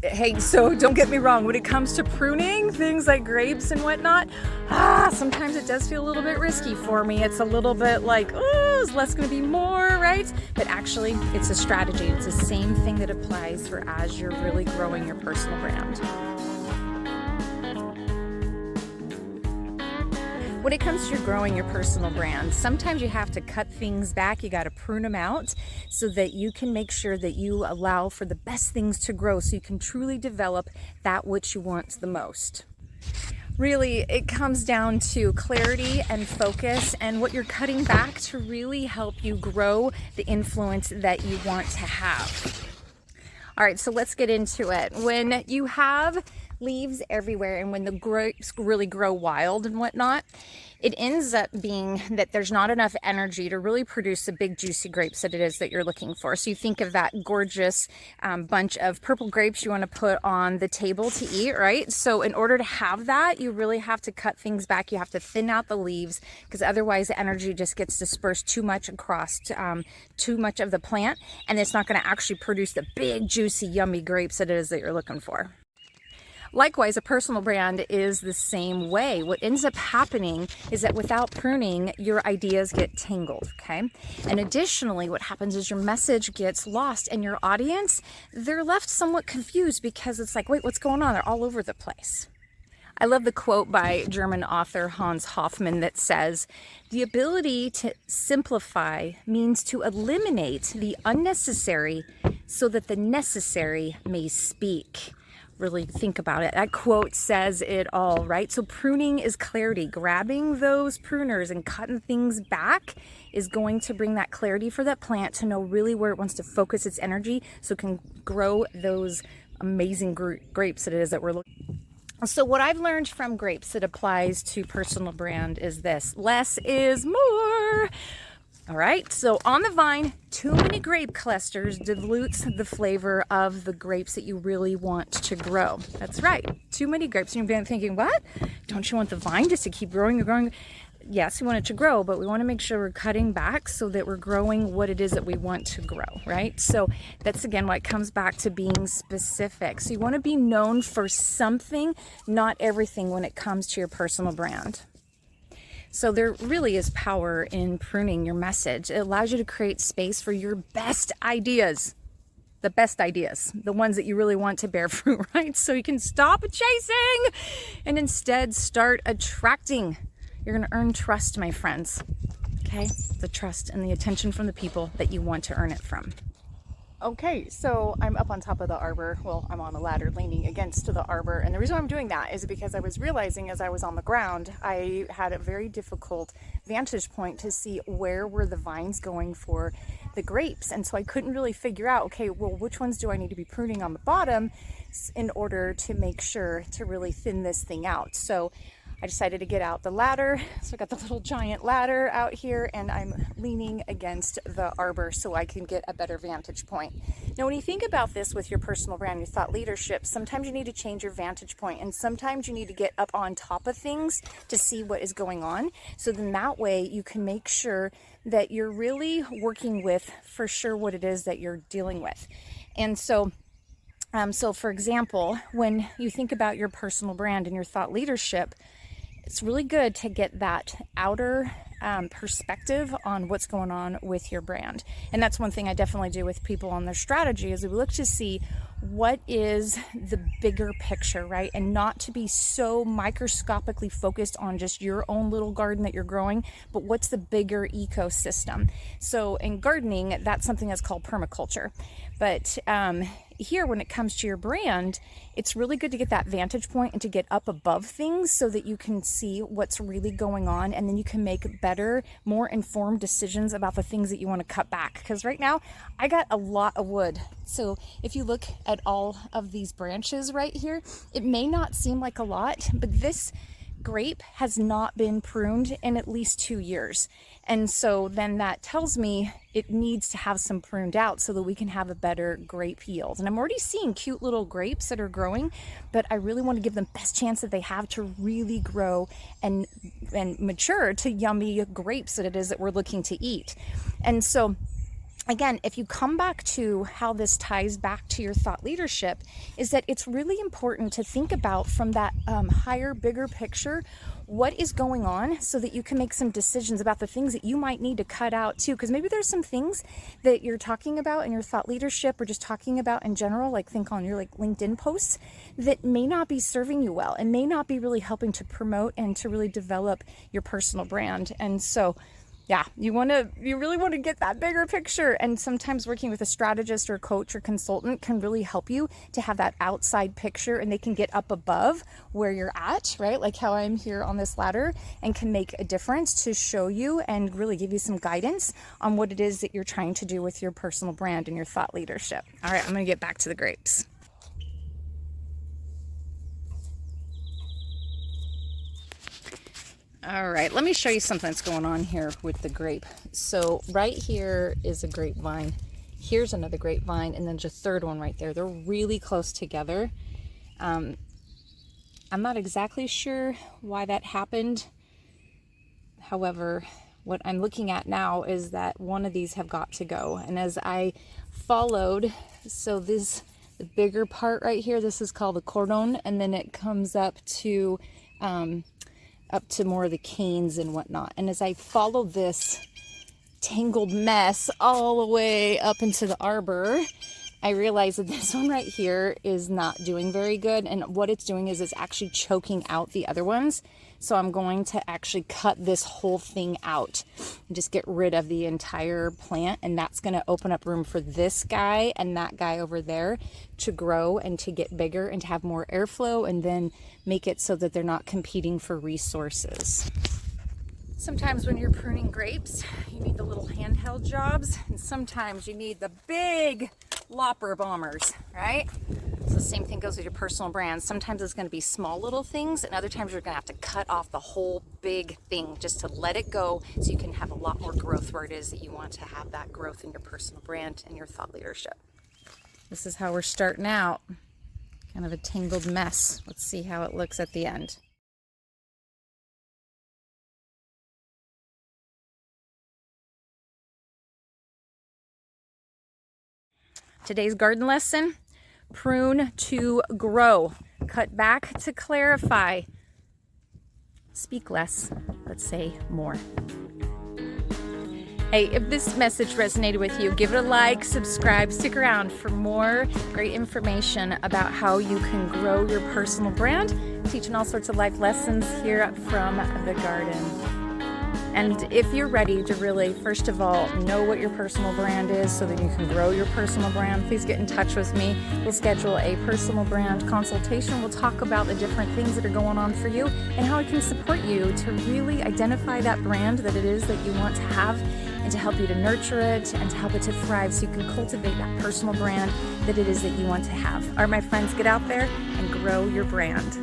Hey, so don't get me wrong, when it comes to pruning things like grapes and whatnot, sometimes it does feel a little bit risky for me. It's a little bit like, oh, is less going to be more, right? But actually, it's a strategy. It's the same thing that applies for as you're really growing your personal brand. When it comes to growing your personal brand, sometimes you have to cut things back. You got to prune them out so that you can make sure that you allow for the best things to grow so you can truly develop that which you want the most. Really, it comes down to clarity and focus and what you're cutting back to really help you grow the influence that you want to have. All right, so let's get into it. When you have leaves everywhere and when the grapes really grow wild and whatnot, it ends up being that there's not enough energy to really produce the big juicy grapes that it is that you're looking for. So you think of that gorgeous bunch of purple grapes you want to put on the table to eat, right? So in order to have that, you really have to cut things back. You have to thin out the leaves because otherwise the energy just gets dispersed too much across too much of the plant, and it's not going to actually produce the big juicy yummy grapes that it is that you're looking for. Likewise, a personal brand is the same way. What ends up happening is that without pruning, your ideas get tangled, okay? And additionally, what happens is your message gets lost and your audience, they're left somewhat confused because it's like, wait, what's going on? They're all over the place. I love the quote by German author Hans Hoffman that says, "The ability to simplify means to eliminate the unnecessary so that the necessary may speak." Really think about it. That quote says it all, right? So pruning is clarity. Grabbing those pruners and cutting things back is going to bring that clarity for that plant to know really where it wants to focus its energy so it can grow those amazing grapes that it is that we're looking. So what I've learned from grapes that applies to personal brand is this: less is more. All right, so on the vine, too many grape clusters dilutes the flavor of the grapes that you really want to grow. That's right, too many grapes. And you've been thinking, what? Don't you want the vine just to keep growing and growing? Yes, we want it to grow, but we want to make sure we're cutting back so that we're growing what it is that we want to grow, right? So that's, again, what comes back to being specific. So you want to be known for something, not everything when it comes to your personal brand. So there really is power in pruning your message. It allows you to create space for your best ideas, the ones that you really want to bear fruit, right? So you can stop chasing and instead start attracting. You're going to earn trust, my friends, okay? The trust and the attention from the people that you want to earn it from. Okay, so I'm up on top of the arbor. Well, I'm on a ladder leaning against the arbor. And the reason I'm doing that is because I was realizing as I was on the ground, I had a very difficult vantage point to see where were the vines going for the grapes. And so I couldn't really figure out, okay, well, which ones do I need to be pruning on the bottom in order to make sure to really thin this thing out? So I decided to get out the ladder. So I got the little giant ladder out here and I'm leaning against the arbor so I can get a better vantage point. Now, when you think about this with your personal brand, your thought leadership, sometimes you need to change your vantage point and sometimes you need to get up on top of things to see what is going on. So then that way you can make sure that you're really working with for sure what it is that you're dealing with. And so for example, when you think about your personal brand and your thought leadership, it's really good to get that outer perspective on what's going on with your brand. And that's one thing I definitely do with people on their strategy is we look to see what is the bigger picture, right? And not to be so microscopically focused on just your own little garden that you're growing, but what's the bigger ecosystem. So in gardening, that's something that's called permaculture. But here, when it comes to your brand, it's really good to get that vantage point and to get up above things so that you can see what's really going on, and then you can make better, more informed decisions about the things that you want to cut back. Because right now, I got a lot of wood. So if you look at all of these branches right here, it may not seem like a lot, but this grape has not been pruned in at least 2 years. And so then that tells me it needs to have some pruned out so that we can have a better grape yield. And I'm already seeing cute little grapes that are growing, but I really want to give them best chance that they have to really grow and mature to yummy grapes that it is that we're looking to eat. And so again, if you come back to how this ties back to your thought leadership, is that it's really important to think about from that higher, bigger picture, what is going on, so that you can make some decisions about the things that you might need to cut out too. Because maybe there's some things that you're talking about in your thought leadership, or just talking about in general, like think on your LinkedIn posts, that may not be serving you well and may not be really helping to promote and to really develop your personal brand. And so yeah, you really want to get that bigger picture. And sometimes working with a strategist or coach or consultant can really help you to have that outside picture, and they can get up above where you're at, right? Like how I'm here on this ladder, and can make a difference to show you and really give you some guidance on what it is that you're trying to do with your personal brand and your thought leadership. All right, I'm going to get back to the grapes. All right, let me show you something that's going on here with the grape. So right here is a grapevine. Here's another grapevine, and then just a third one right there. They're really close together. I'm not exactly sure why that happened. However, what I'm looking at now is that one of these have got to go. And as I followed, so the bigger part right here, this is called the cordon, and then it comes up to more of the canes and whatnot. And as I follow this tangled mess all the way up into the arbor, I realize that this one right here is not doing very good. And what it's doing is it's actually choking out the other ones. So I'm going to actually cut this whole thing out and just get rid of the entire plant. And that's going to open up room for this guy and that guy over there to grow and to get bigger and to have more airflow, and then make it so that they're not competing for resources. Sometimes when you're pruning grapes, you need the little handheld jobs, and sometimes you need the big lopper bombers, right? So the same thing goes with your personal brand. Sometimes it's going to be small little things, and other times you're going to have to cut off the whole big thing just to let it go, so you can have a lot more growth where it is that you want to have that growth in your personal brand and your thought leadership. This is how we're starting out. Kind of a tangled mess. Let's see how it looks at the end. Today's garden lesson: prune to grow, cut back to clarify, speak less, but say more. Hey, if this message resonated with you, give it a like, subscribe, stick around for more great information about how you can grow your personal brand, teaching all sorts of life lessons here from the garden. And if you're ready to really, first of all, know what your personal brand is so that you can grow your personal brand, please get in touch with me. We'll schedule a personal brand consultation. We'll talk about the different things that are going on for you and how I can support you to really identify that brand that it is that you want to have, and to help you to nurture it and to help it to thrive so you can cultivate that personal brand that it is that you want to have. All right, my friends, get out there and grow your brand.